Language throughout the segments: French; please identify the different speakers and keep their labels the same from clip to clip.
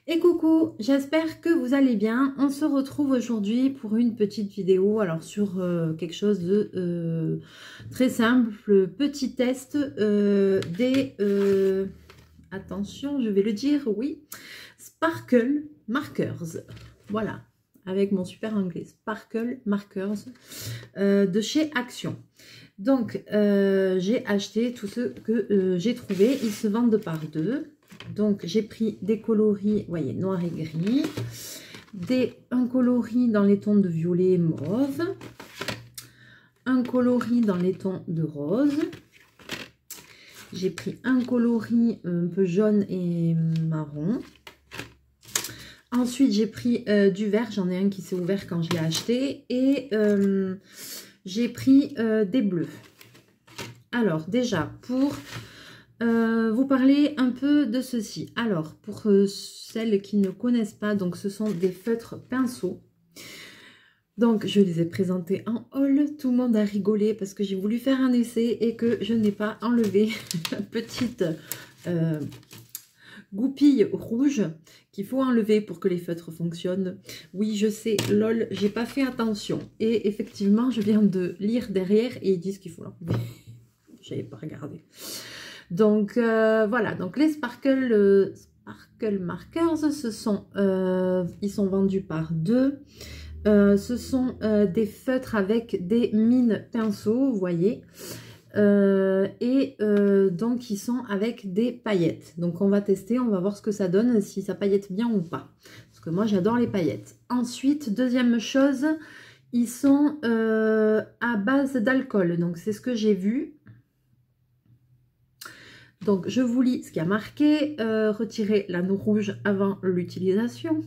Speaker 1: Et coucou, j'espère que vous allez bien. On se retrouve aujourd'hui pour une petite vidéo alors sur quelque chose de très simple, petit test attention, je vais le dire, oui, Sparkle Markers. Voilà, avec mon super anglais, Sparkle Markers de chez Action. Donc, j'ai acheté tout ce que j'ai trouvé. Ils se vendent par deux. Donc, j'ai pris des coloris, vous voyez, noir et gris. Un coloris dans les tons de violet et mauve. Un coloris dans les tons de rose. J'ai pris un coloris un peu jaune et marron. Ensuite, j'ai pris du vert. J'en ai un qui s'est ouvert quand je l'ai acheté. Et j'ai pris des bleus. Alors, déjà, pour vous parler un peu de ceci. Alors, pour celles qui ne connaissent pas, donc ce sont des feutres pinceaux. Donc, je les ai présentés en haul. Tout le monde a rigolé parce que j'ai voulu faire un essai et que je n'ai pas enlevé la petite goupille rouge qu'il faut enlever pour que les feutres fonctionnent. Oui, je sais, lol, j'ai pas fait attention. Et effectivement, je viens de lire derrière et ils disent qu'il faut l'enlever. J'avais pas regardé. Donc voilà, donc les Sparkle Markers, ce sont, ils sont vendus par deux. Ce sont des feutres avec des mines pinceaux, vous voyez. Donc ils sont avec des paillettes. Donc on va tester, on va voir ce que ça donne, si ça paillette bien ou pas. Parce que moi j'adore les paillettes. Ensuite, deuxième chose, ils sont à base d'alcool. Donc c'est ce que j'ai vu. Donc, je vous lis ce qui a marqué. Retirer l'anneau rouge avant l'utilisation.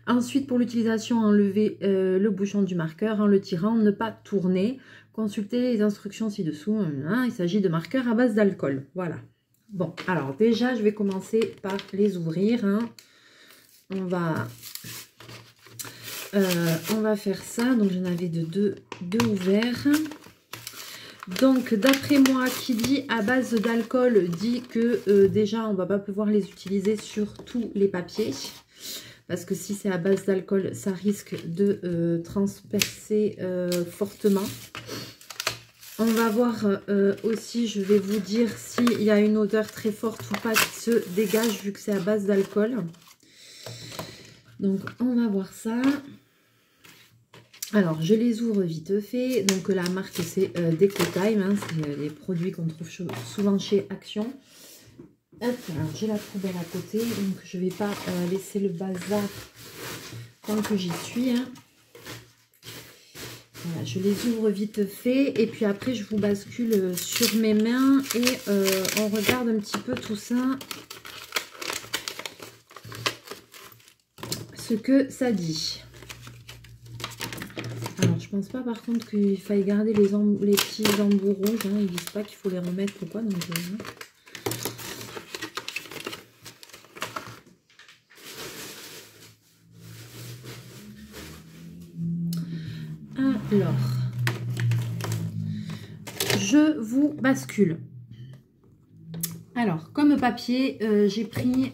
Speaker 1: Ensuite, pour l'utilisation, enlever le bouchon du marqueur en le tirant. Ne pas tourner. Consultez les instructions ci-dessous. Il s'agit de marqueurs à base d'alcool. Voilà. Bon, alors déjà, je vais commencer par les ouvrir. On va faire ça. Donc, j'en avais deux ouverts. Donc, d'après moi, qui dit à base d'alcool, dit que déjà, on ne va pas pouvoir les utiliser sur tous les papiers. Parce que si c'est à base d'alcool, ça risque de transpercer fortement. On va voir aussi, je vais vous dire s'il y a une odeur très forte ou pas qui se dégage vu que c'est à base d'alcool. Donc, on va voir ça. Alors, je les ouvre vite fait. Donc, la marque, c'est Decotime. C'est les produits qu'on trouve souvent chez Action. Hop, alors, j'ai la poubelle à côté. Donc, je ne vais pas laisser le bazar tant que j'y suis. Voilà, je les ouvre vite fait. Et puis après, je vous bascule sur mes mains. Et on regarde un petit peu tout ça. Ce que ça dit. Alors, je pense pas par contre qu'il faille garder les petits embouts rouges. Ils disent pas qu'il faut les remettre ou quoi. Donc, alors, je vous bascule. Alors, comme papier, j'ai pris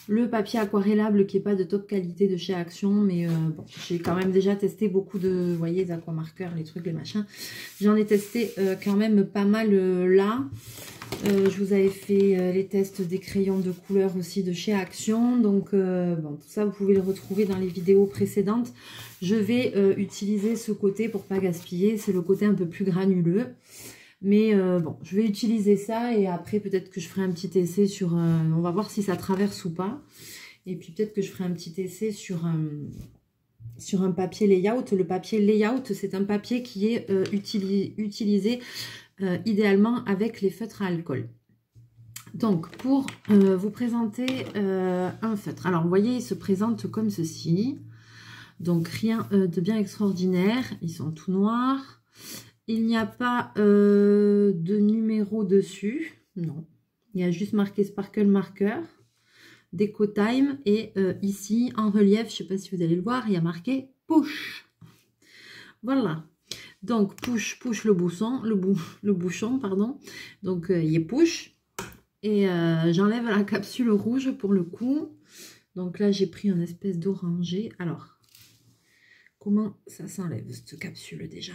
Speaker 1: le papier aquarellable qui n'est pas de top qualité de chez Action, mais bon, j'ai quand même déjà testé beaucoup de, vous voyez, aquamarqueurs, les trucs, les machins. J'en ai testé quand même pas mal là. Je vous avais fait les tests des crayons de couleur aussi de chez Action. Donc, bon, tout ça, vous pouvez le retrouver dans les vidéos précédentes. Je vais utiliser ce côté pour pas gaspiller. C'est le côté un peu plus granuleux. Mais bon, je vais utiliser ça et après peut-être que je ferai un petit essai sur... on va voir si ça traverse ou pas. Et puis peut-être que je ferai un petit essai sur un papier layout. Le papier layout, c'est un papier qui est utilisé idéalement avec les feutres à alcool. Donc, pour vous présenter un feutre. Alors, vous voyez, il se présente comme ceci. Donc, rien de bien extraordinaire. Ils sont tout noirs. Il n'y a pas de numéro dessus, non. Il y a juste marqué Sparkle Marker, Decotime, et ici, en relief, je ne sais pas si vous allez le voir, il y a marqué Push. Voilà. Donc, push le bouchon, pardon. Donc, il est push. Et j'enlève la capsule rouge pour le coup. Donc là, j'ai pris une espèce d'oranger. Alors, comment ça s'enlève, cette capsule, déjà?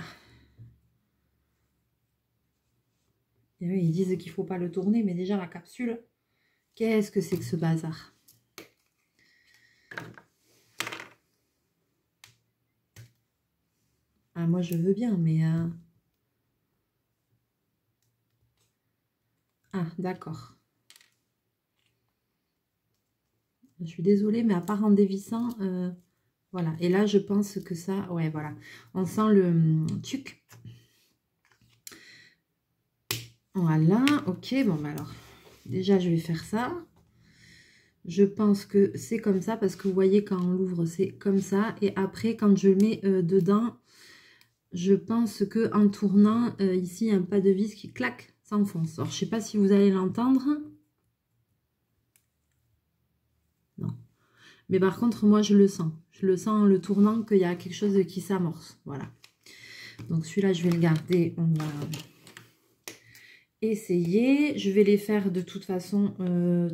Speaker 1: Et oui, ils disent qu'il ne faut pas le tourner, mais déjà, la capsule, qu'est-ce que c'est que ce bazar? Ah, moi, je veux bien, mais... Ah, d'accord. Je suis désolée, mais à part en dévissant... Voilà, et là, je pense que ça... Ouais, voilà. On sent le tuc. Voilà, ok. Bon, bah alors, déjà, je vais faire ça. Je pense que c'est comme ça, parce que vous voyez, quand on l'ouvre, c'est comme ça. Et après, quand je le mets dedans, je pense que en tournant, ici, il y a un pas de vis qui claque, s'enfonce. Alors, je ne sais pas si vous allez l'entendre. Non. Mais par contre, moi, je le sens. Je le sens en le tournant qu'il y a quelque chose qui s'amorce. Voilà. Donc, celui-là, je vais le garder. On va essayer. Je vais les faire de toute façon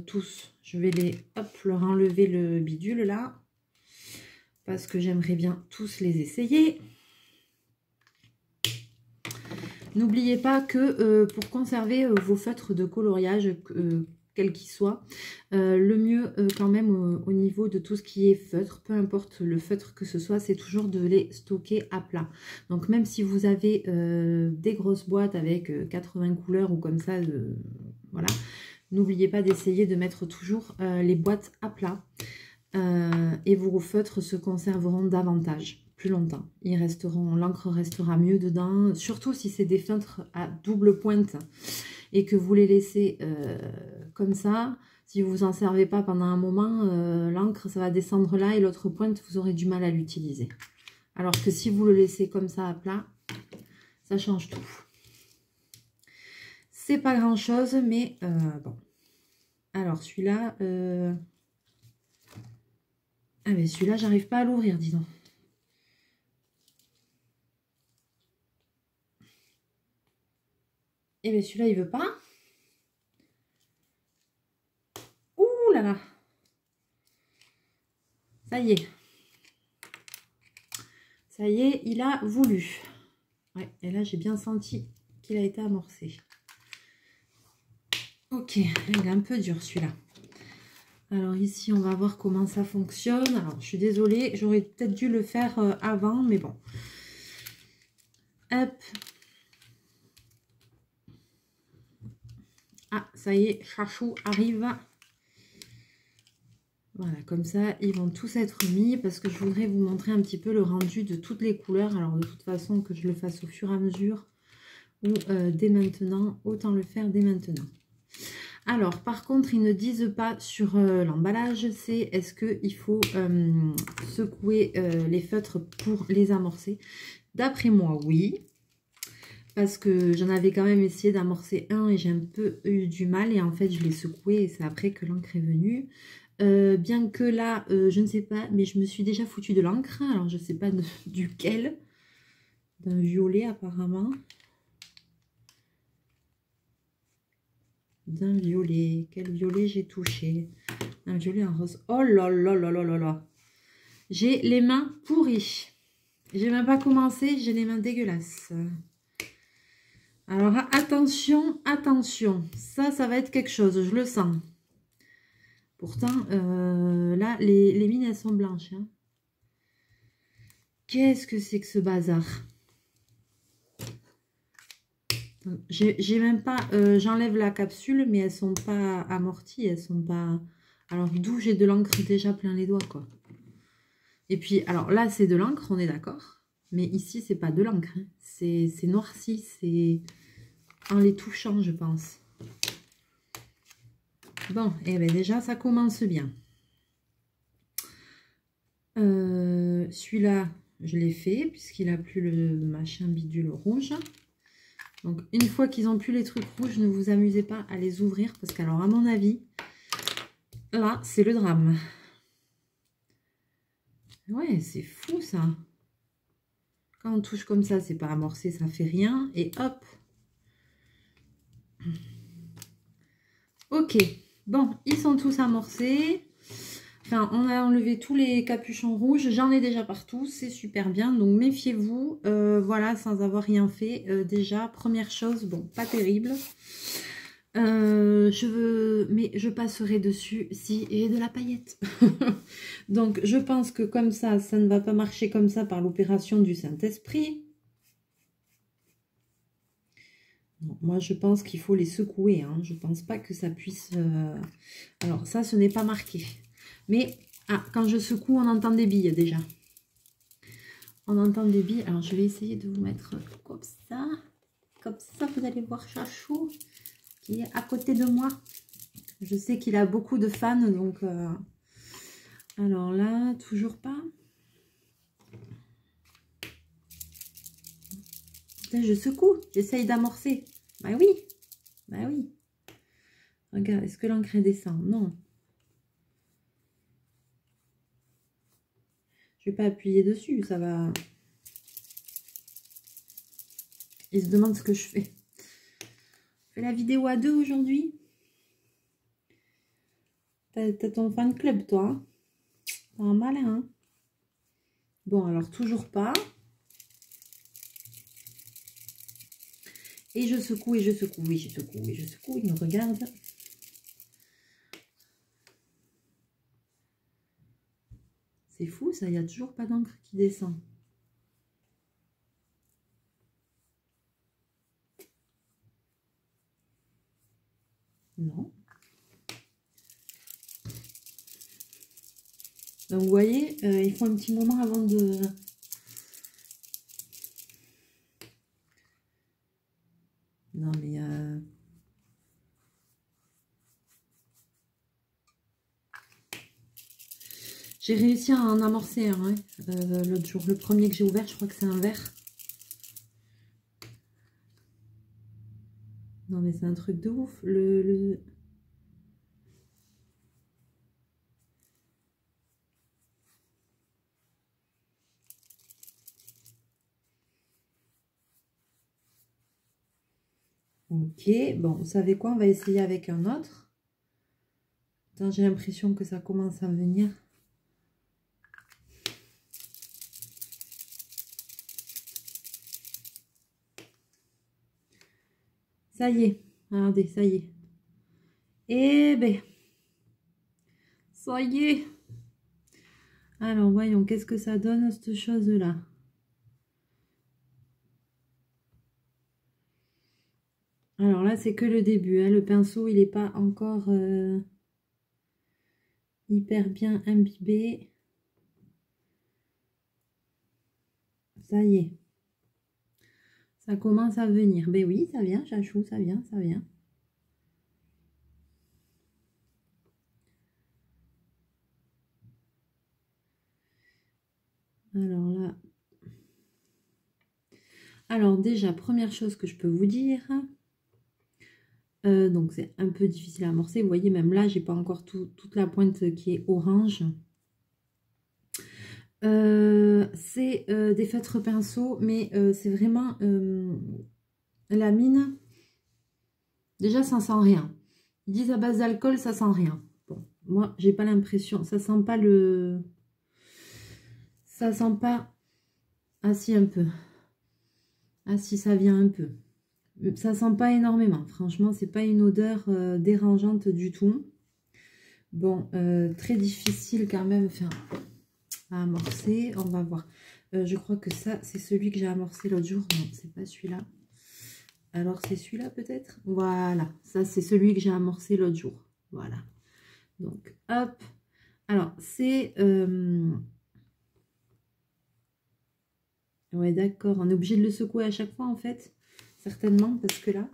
Speaker 1: tous. Je vais les, hop, leur enlever le bidule, là. Parce que j'aimerais bien tous les essayer. N'oubliez pas que pour conserver vos feutres de coloriage, quel qu'il soit, le mieux quand même au niveau de tout ce qui est feutre, peu importe le feutre que ce soit, c'est toujours de les stocker à plat. Donc même si vous avez des grosses boîtes avec 80 couleurs ou comme ça, voilà, n'oubliez pas d'essayer de mettre toujours les boîtes à plat et vos feutres se conserveront davantage. Plus longtemps. L'encre restera mieux dedans, surtout si c'est des feutres à double pointe et que vous les laissez comme ça. Si vous en servez pas pendant un moment, l'encre ça va descendre là et l'autre pointe vous aurez du mal à l'utiliser. Alors que si vous le laissez comme ça à plat, ça change tout. C'est pas grand chose, mais bon. Alors celui-là, ah mais celui-là j'arrive pas à l'ouvrir, dis donc. Et bien celui-là, il veut pas. Ouh là là. Ça y est. Ça y est, il a voulu. Ouais, et là, j'ai bien senti qu'il a été amorcé. Ok, il est un peu dur celui-là. Alors ici, on va voir comment ça fonctionne. Alors, je suis désolée, j'aurais peut-être dû le faire avant, mais bon. Hop. Ah, ça y est, Chachou arrive. Voilà, comme ça, ils vont tous être mis parce que je voudrais vous montrer un petit peu le rendu de toutes les couleurs. Alors, de toute façon, que je le fasse au fur et à mesure ou dès maintenant, autant le faire dès maintenant. Alors, par contre, ils ne disent pas sur l'emballage, c'est est-ce qu'il faut secouer les feutres pour les amorcer. D'après moi, oui. Parce que j'en avais quand même essayé d'amorcer un et j'ai un peu eu du mal. Et en fait, je l'ai secoué et c'est après que l'encre est venue. Bien que là, je ne sais pas, mais je me suis déjà foutue de l'encre. Alors, je ne sais pas duquel. D'un violet apparemment. D'un violet. Quel violet j'ai touché? Un violet en rose. Oh là là là là là là. J'ai les mains pourries. J'ai même pas commencé, j'ai les mains dégueulasses. Alors attention, attention. Ça va être quelque chose, je le sens. Pourtant, là, les mines, elles sont blanches. Hein. Qu'est-ce que c'est que ce bazar? J'ai même pas... J'enlève la capsule, mais elles sont pas amorties. Elles sont pas... Alors, d'où j'ai de l'encre déjà plein les doigts, quoi. Et puis, alors là, c'est de l'encre, on est d'accord. Mais ici, c'est pas de l'encre. Hein. C'est noirci. C'est en les touchant, je pense. Bon, et bien déjà, ça commence bien. Celui-là, je l'ai fait, puisqu'il a plus le machin bidule rouge. Donc, une fois qu'ils ont plus les trucs rouges, ne vous amusez pas à les ouvrir, parce qu'alors, à mon avis, là, c'est le drame. Ouais, c'est fou, ça. Quand on touche comme ça, c'est pas amorcé, ça fait rien. Et hop. Ok. Bon, ils sont tous amorcés. Enfin, on a enlevé tous les capuchons rouges. J'en ai déjà partout. C'est super bien. Donc, méfiez-vous. Voilà, sans avoir rien fait. Déjà, première chose, bon, pas terrible. Mais je passerai dessus si j'ai de la paillette. Donc, je pense que comme ça ne va pas marcher comme ça par l'opération du Saint-Esprit. Moi, je pense qu'il faut les secouer. Hein. Je pense pas que ça puisse... Alors, ça, ce n'est pas marqué. Mais, quand je secoue, on entend des billes déjà. On entend des billes. Alors, je vais essayer de vous mettre comme ça. Comme ça, vous allez voir Chachou qui est à côté de moi. Je sais qu'il a beaucoup de fans, donc... Alors là, toujours pas. Là, je secoue, j'essaye d'amorcer. Bah oui, bah oui. Regarde, est-ce que l'encre descend? Non. Je vais pas appuyer dessus, ça va... Il se demande ce que je fais. Je fais la vidéo à 2 aujourd'hui. T'as ton fan club, toi. Hein. T'es un malin, hein. Bon, alors, toujours pas. Et je secoue, et je secoue, oui, je secoue, et je secoue. Il me regarde. C'est fou, ça, il n'y a toujours pas d'encre qui descend. Non. Donc, vous voyez, il faut un petit moment avant de... Non, mais... J'ai réussi à en amorcer un, hein, l'autre jour. Le premier que j'ai ouvert, je crois que c'est un vert. Non, mais c'est un truc de ouf. Ok, bon, vous savez quoi? On va essayer avec un autre. J'ai l'impression que ça commence à venir. Ça y est, regardez, ça y est. Eh ben, ça y est. Alors, voyons, qu'est-ce que ça donne, cette chose-là? Alors là, c'est que le début. Hein. Le pinceau, il n'est pas encore hyper bien imbibé. Ça y est. Ça commence à venir. Ben oui, ça vient, Chachou, ça vient, ça vient. Alors là... Alors déjà, première chose que je peux vous dire... donc c'est un peu difficile à amorcer. Vous voyez, même là, j'ai pas encore toute la pointe qui est orange. C'est des feutres pinceaux, mais c'est vraiment la mine. Déjà, ça sent rien. Ils disent à base d'alcool, ça sent rien. Bon, moi, j'ai pas l'impression. Ça sent pas le... Ça sent pas... Ah si, un peu. Ah si, ça vient un peu. Ça sent pas énormément. Franchement, c'est pas une odeur dérangeante du tout. Bon, très difficile quand même enfin, à amorcer. On va voir. Je crois que ça, c'est celui que j'ai amorcé l'autre jour. Non, c'est pas celui-là. Alors, c'est celui-là peut-être? Voilà. Ça, c'est celui que j'ai amorcé l'autre jour. Voilà. Donc, hop. Alors, c'est... Ouais, d'accord. On est obligé de le secouer à chaque fois, en fait. Certainement, parce que là...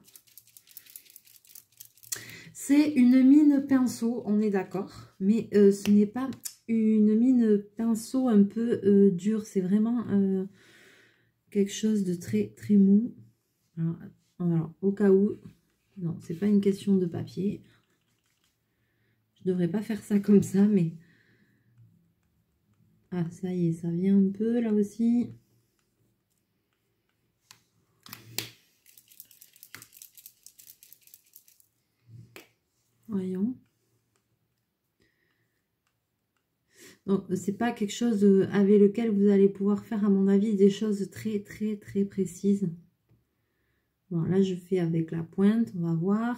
Speaker 1: C'est une mine pinceau, on est d'accord. Mais ce n'est pas une mine pinceau un peu dure. C'est vraiment quelque chose de très, très mou. Alors, au cas où... Non, c'est pas une question de papier. Je devrais pas faire ça comme ça, mais... Ah, ça y est, ça vient un peu là aussi. Voyons. Donc, c'est pas quelque chose avec lequel vous allez pouvoir faire, à mon avis, des choses très, très, très précises. Bon, là, je fais avec la pointe, on va voir.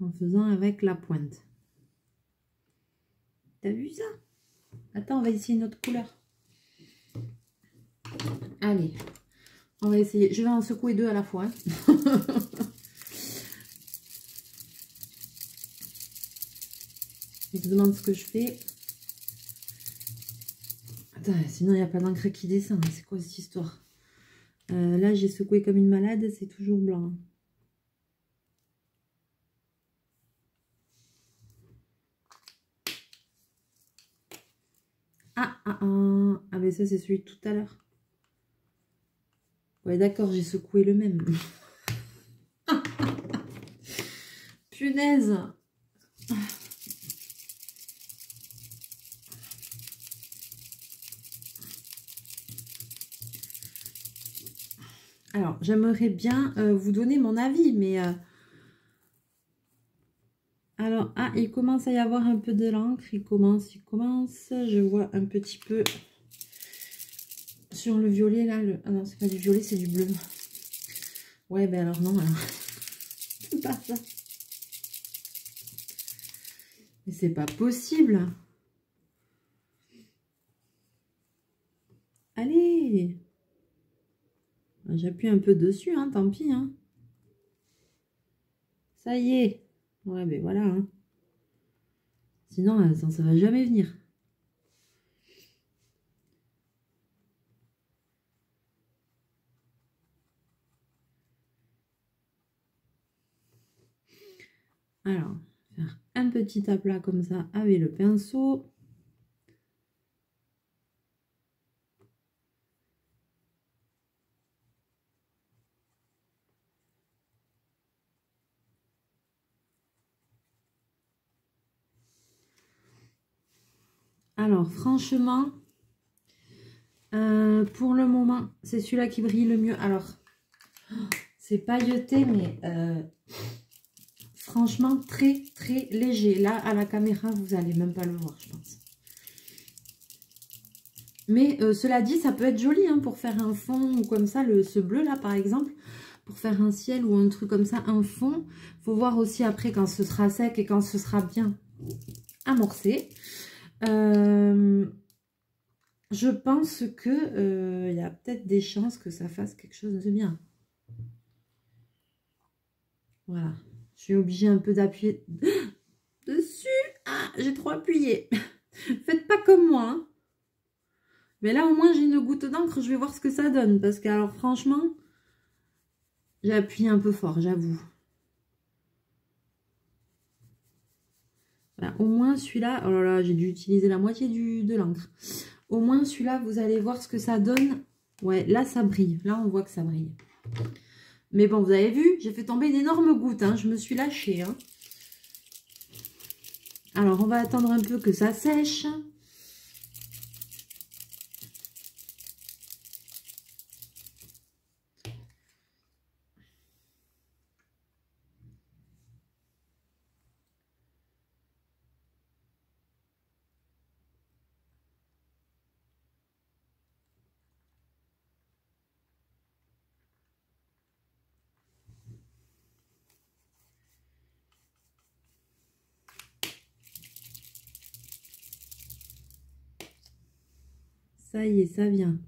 Speaker 1: En faisant avec la pointe. T'as vu ça? Attends, on va essayer une autre couleur. Allez, on va essayer. Je vais en secouer deux à la fois. Hein. Je me demande ce que je fais. Attends, sinon il n'y a pas d'encre qui descend. C'est quoi cette histoire? Là, j'ai secoué comme une malade. C'est toujours blanc. Ah, mais ça, c'est celui de tout à l'heure. Ouais, d'accord, j'ai secoué le même. Punaise! Alors, j'aimerais bien vous donner mon avis, mais... Alors, il commence à y avoir un peu de l'encre. Il commence. Je vois un petit peu sur le violet, là. Ah non, c'est pas du violet, c'est du bleu. Ouais, ben alors non, alors. C'est pas ça. Mais c'est pas possible. Allez! J'appuie un peu dessus, hein, tant pis, hein. Ça y est. Ouais, ben voilà, hein. Sinon, ça va jamais venir. Alors, faire un petit aplat comme ça avec le pinceau. Alors, franchement, pour le moment, c'est celui-là qui brille le mieux. Alors, c'est pailleté, mais franchement, très, très léger. Là, à la caméra, vous n'allez même pas le voir, je pense. Mais cela dit, ça peut être joli hein, pour faire un fond ou comme ça, ce bleu-là, par exemple. Pour faire un ciel ou un truc comme ça, un fond. Il faut voir aussi après quand ce sera sec et quand ce sera bien amorcé. Je pense que y a peut-être des chances que ça fasse quelque chose de bien. Voilà. Je suis obligée un peu d'appuyer dessus. Ah, j'ai trop appuyé. Faites pas comme moi. Hein. Mais là, au moins, j'ai une goutte d'encre. Je vais voir ce que ça donne. Parce que, alors, franchement, j'ai appuyé un peu fort, j'avoue. Voilà, au moins, celui-là... Oh là là, j'ai dû utiliser la moitié de l'encre. Au moins, celui-là, vous allez voir ce que ça donne. Ouais, là, ça brille. Là, on voit que ça brille. Mais bon, vous avez vu, j'ai fait tomber une énorme goutte. Hein. Je me suis lâchée. Hein. Alors, on va attendre un peu que ça sèche. Ça y est, ça vient.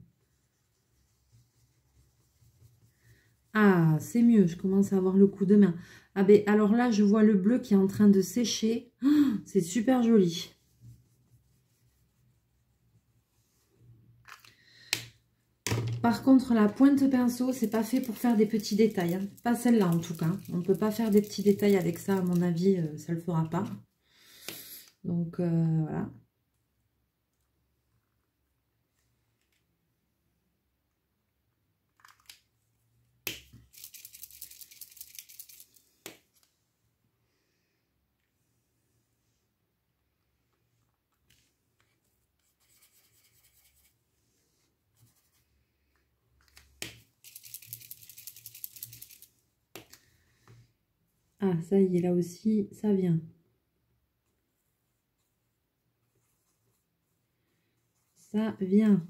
Speaker 1: Ah, c'est mieux, je commence à avoir le coup de main. Ah ben, alors là, je vois le bleu qui est en train de sécher. Oh, c'est super joli. Par contre, la pointe pinceau, c'est pas fait pour faire des petits détails. Hein. Pas celle-là, en tout cas. On ne peut pas faire des petits détails avec ça, à mon avis, ça ne le fera pas. Donc, voilà. Ah, ça y est, là aussi, ça vient. ça vient.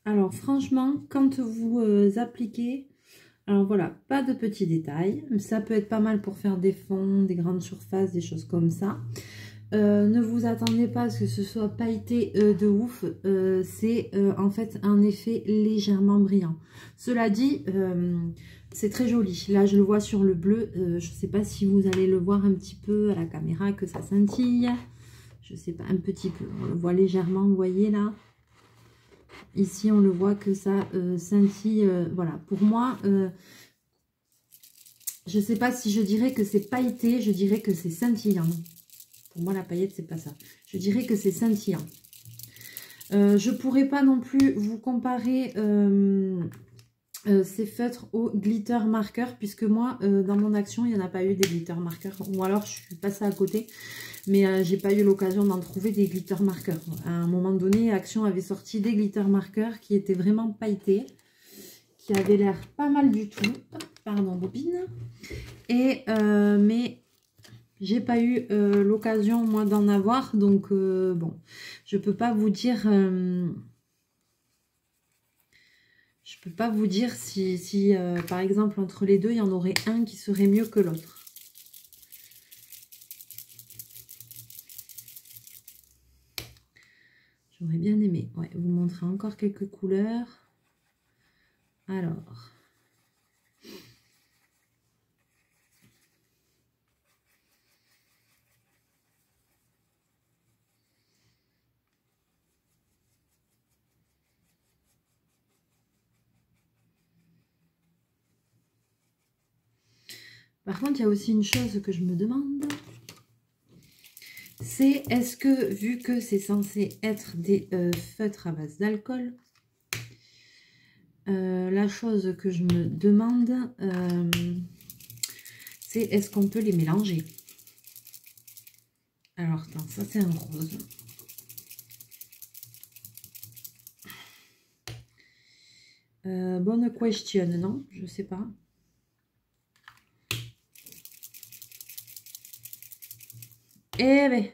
Speaker 1: Alors franchement, quand vous appliquez, alors voilà, pas de petits détails. Ça peut être pas mal pour faire des fonds, des grandes surfaces, des choses comme ça. Ne vous attendez pas à ce que ce soit pailleté de ouf. C'est en fait un effet légèrement brillant. Cela dit, c'est très joli. Là, je le vois sur le bleu. Je ne sais pas si vous allez le voir un petit peu à la caméra, que ça scintille. Je sais pas, un petit peu. On le voit légèrement, vous voyez là. Ici, on le voit que ça scintille. Voilà, pour moi, je ne sais pas si je dirais que c'est pailleté, je dirais que c'est scintillant. Pour moi, la paillette, c'est pas ça. Je dirais que c'est scintillant. Je ne pourrais pas non plus vous comparer ces feutres au glitter marqueur, puisque moi, dans mon action, il n'y en a pas eu des glitter marqueurs. Ou alors, je suis passée à côté. Mais j'ai pas eu l'occasion d'en trouver des glitter marqueurs. À un moment donné, Action avait sorti des glitter marqueurs qui étaient vraiment pailletés, qui avaient l'air pas mal du tout. Pardon, bobine. Et mais j'ai pas eu l'occasion moi d'en avoir, donc bon, je peux pas vous dire. Je peux pas vous dire si par exemple entre les deux, il y en aurait un qui serait mieux que l'autre. J'aurais bien aimé. Ouais, vous montrer encore quelques couleurs. Alors. Par contre, il y a aussi une chose que je me demande. C'est est-ce que, vu que c'est censé être des feutres à base d'alcool, la chose que je me demande, c'est est-ce qu'on peut les mélanger? Alors, attends, ça c'est un rose. Bonne question, non? Je sais pas. Eh ben,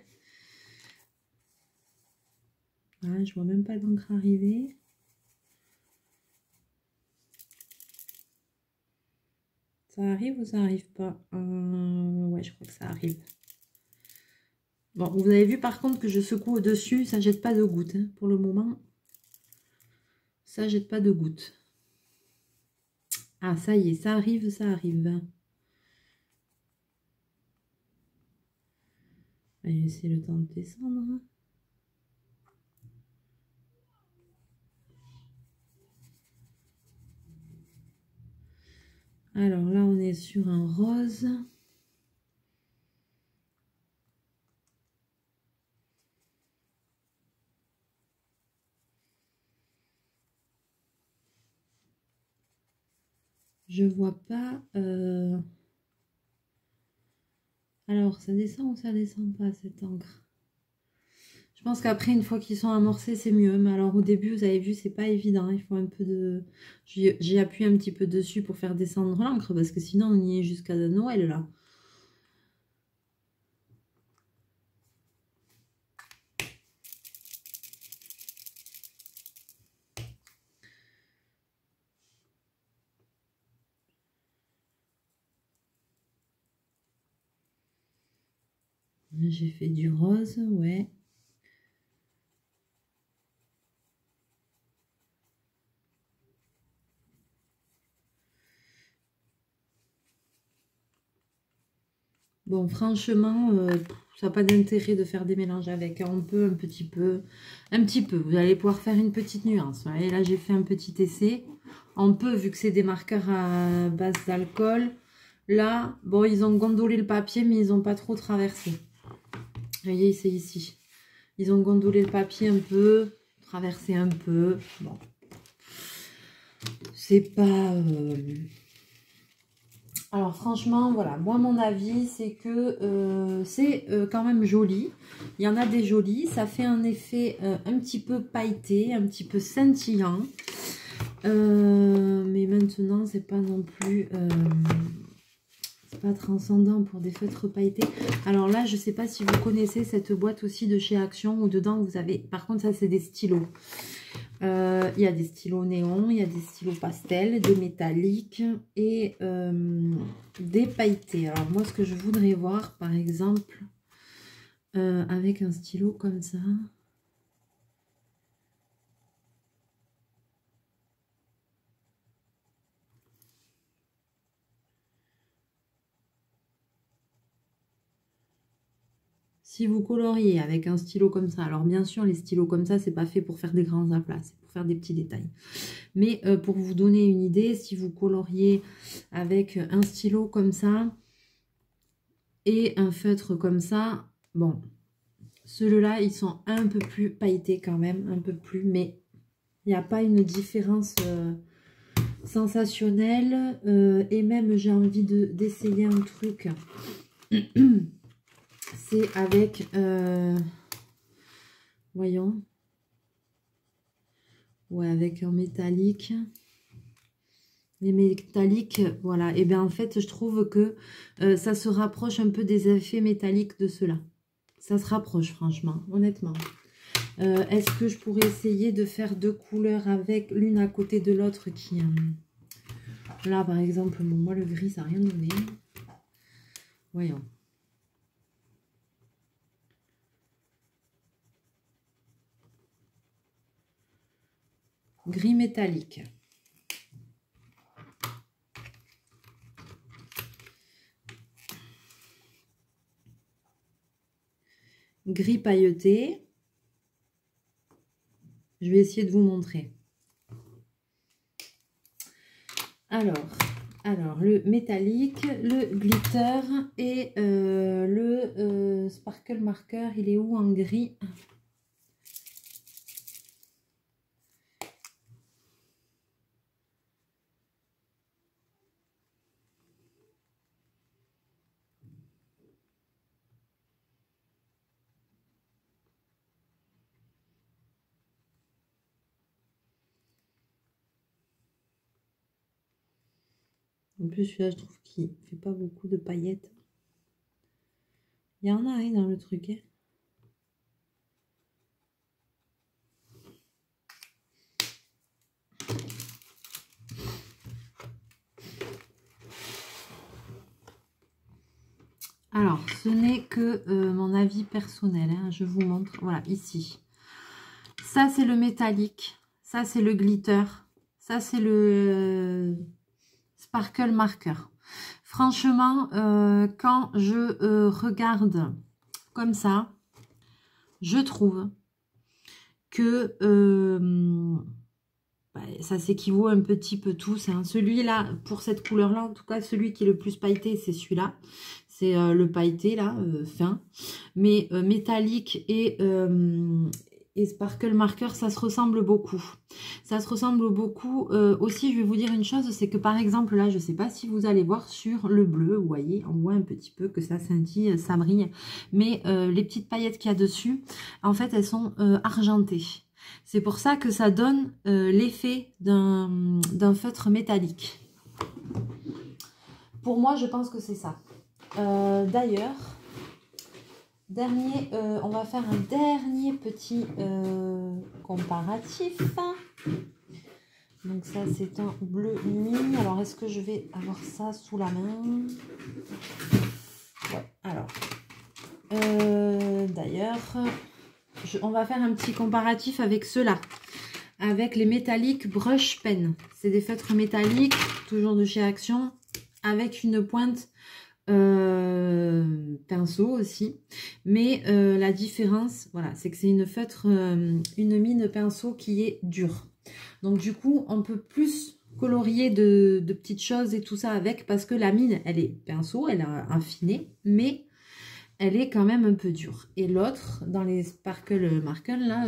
Speaker 1: ah, je vois même pas l'encre arriver. Ça arrive ou ça arrive pas? Ouais, je crois que ça arrive. Bon, vous avez vu par contre que je secoue au-dessus, ça jette pas de gouttes. Hein, pour le moment, ça jette pas de gouttes. Ah, ça y est, ça arrive, ça arrive. Allez, c'est le temps de descendre. Alors là, on est sur un rose. Je vois pas... Alors, ça descend ou ça descend pas, cette encre? Je pense qu'après, une fois qu'ils sont amorcés, c'est mieux. Mais alors, au début, vous avez vu, c'est pas évident. Il faut un peu de... J'ai appuyé un petit peu dessus pour faire descendre l'encre, parce que sinon, on y est jusqu'à Noël, là. J'ai fait du rose, ouais. Bon, franchement, ça n'a pas d'intérêt de faire des mélanges avec. On peut un petit peu. Vous allez pouvoir faire une petite nuance. Et là, j'ai fait un petit essai. On peut, vu que c'est des marqueurs à base d'alcool. Là, bon, ils ont gondolé le papier, mais ils n'ont pas trop traversé. Vous voyez, c'est ici. Ils ont gondolé le papier un peu, traversé un peu. Bon. C'est pas... Alors franchement, voilà, moi mon avis c'est que c'est quand même joli. Il y en a des jolis, ça fait un effet un petit peu pailleté, un petit peu scintillant. Mais maintenant c'est pas non plus... c'est pas transcendant pour des feutres pailletés. Alors là, je sais pas si vous connaissez cette boîte aussi de chez Action où dedans vous avez... Par contre, ça c'est des stylos. Il y a des stylos néons, il y a des stylos pastels, des métalliques et des pailletés. Alors moi, ce que je voudrais voir, par exemple, avec un stylo comme ça. Si vous coloriez avec un stylo comme ça, alors bien sûr, les stylos comme ça, c'est pas fait pour faire des grands aplats, c'est pour faire des petits détails. Mais pour vous donner une idée, si vous coloriez avec un stylo comme ça et un feutre comme ça, bon, ceux-là, ils sont un peu plus pailletés quand même, un peu plus, mais il n'y a pas une différence sensationnelle. Et même, j'ai envie d'essayer un truc. C'est avec, voyons, ouais, avec un métallique. Les métalliques, voilà. Et bien en fait, je trouve que ça se rapproche un peu des effets métalliques de ceux-là. Ça se rapproche, franchement, honnêtement. Est-ce que je pourrais essayer de faire deux couleurs avec l'une à côté de l'autre qui... là, par exemple, bon, moi, le gris, ça n'a rien donné. Voyons. Gris métallique. Gris pailleté. Je vais essayer de vous montrer. Alors le métallique, le glitter et le sparkle marker, il est où en gris? En plus, celui-là, je trouve qu'il ne fait pas beaucoup de paillettes. Il y en a dans le truc. Hein. Alors, ce n'est que mon avis personnel. Hein, je vous montre. Voilà, ici. Ça, c'est le métallique. Ça, c'est le glitter. Ça, c'est le sparkle marker. Franchement, quand je regarde comme ça, je trouve que ça s'équivaut un petit peu tous. Hein. Celui-là, pour cette couleur-là, en tout cas, celui qui est le plus pailleté, c'est celui-là. C'est le pailleté, là, fin. Mais métallique et sparkle marker, ça se ressemble beaucoup. Ça se ressemble beaucoup. Aussi, je vais vous dire une chose, c'est que par exemple, là, je ne sais pas si vous allez voir sur le bleu, vous voyez, on voit un petit peu que ça scintille, ça brille. Mais les petites paillettes qu'il y a dessus, en fait, elles sont argentées. C'est pour ça que ça donne l'effet d'un feutre métallique. Pour moi, je pense que c'est ça. D'ailleurs, on va faire un dernier petit comparatif. Donc ça, c'est un bleu nuit. Alors, est-ce que je vais avoir ça sous la main? Ouais, alors. D'ailleurs, on va faire un petit comparatif avec ceux-là. Avec les métalliques Brush Pen. C'est des feutres métalliques, toujours de chez Action, avec une pointe pinceau aussi. Mais la différence, voilà, c'est que c'est une feutre, une mine pinceau qui est dure. Donc du coup, on peut plus colorier de petites choses et tout ça avec, parce que la mine, elle est pinceau, elle a affiné, mais elle est quand même un peu dure. Et l'autre, dans les sparkle marker, là,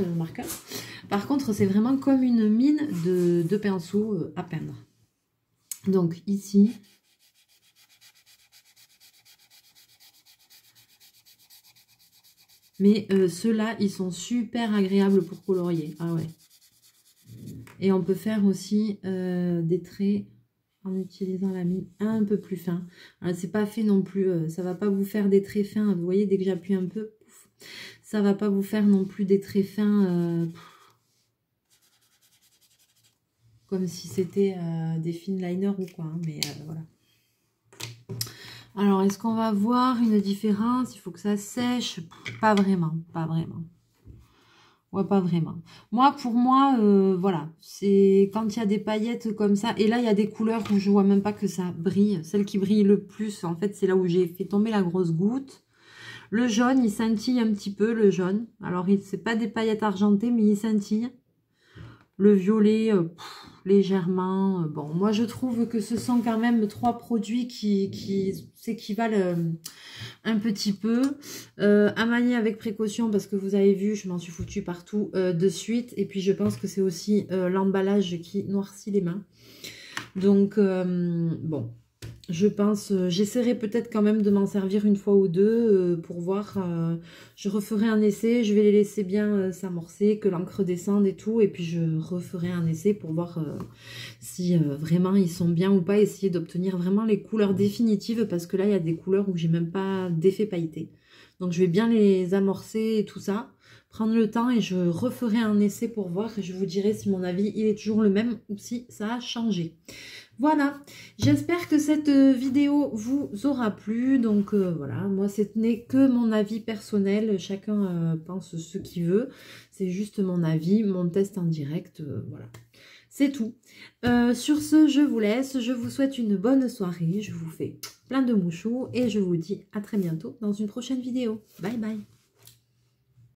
Speaker 1: par contre, c'est vraiment comme une mine de pinceau à peindre. Donc ici, Mais ceux-là, ils sont super agréables pour colorier. Ah ouais. Et on peut faire aussi des traits en utilisant la mine un peu plus fin. C'est pas fait non plus, ça va pas vous faire des traits fins. Vous voyez, dès que j'appuie un peu, pouf, ça va pas vous faire non plus des traits fins comme si c'était des finliners ou quoi. Hein, mais voilà. Alors, est-ce qu'on va voir une différence? Il faut que ça sèche. Pas vraiment, pas vraiment. Ouais, pas vraiment. Moi, pour moi, voilà, c'est quand il y a des paillettes comme ça, et là, il y a des couleurs où je vois même pas que ça brille. Celle qui brille le plus, en fait, c'est là où j'ai fait tomber la grosse goutte. Le jaune, il scintille un petit peu, le jaune. Alors, c'est pas des paillettes argentées, mais il scintille. Le violet, légèrement. Bon, moi, je trouve que ce sont quand même 3 produits qui s'équivalent un petit peu. À manier avec précaution parce que vous avez vu, je m'en suis foutue partout de suite. Et puis, je pense que c'est aussi l'emballage qui noircit les mains. Donc, bon... Je pense, j'essaierai peut-être quand même de m'en servir une fois ou deux pour voir. Je referai un essai, je vais les laisser bien s'amorcer, que l'encre descende et tout. Et puis je referai un essai pour voir si vraiment ils sont bien ou pas. Essayer d'obtenir vraiment les couleurs définitives parce que là, il y a des couleurs où j'ai même pas d'effet pailleté. Donc je vais bien les amorcer et tout ça. Prendre le temps et je referai un essai pour voir. Et je vous dirai si mon avis il est toujours le même ou si ça a changé. Voilà, j'espère que cette vidéo vous aura plu. Donc voilà, moi ce n'est que mon avis personnel, chacun pense ce qu'il veut. C'est juste mon avis, mon test en direct, voilà. C'est tout. Sur ce, je vous laisse, je vous souhaite une bonne soirée, je vous fais plein de mouchous et je vous dis à très bientôt dans une prochaine vidéo. Bye bye.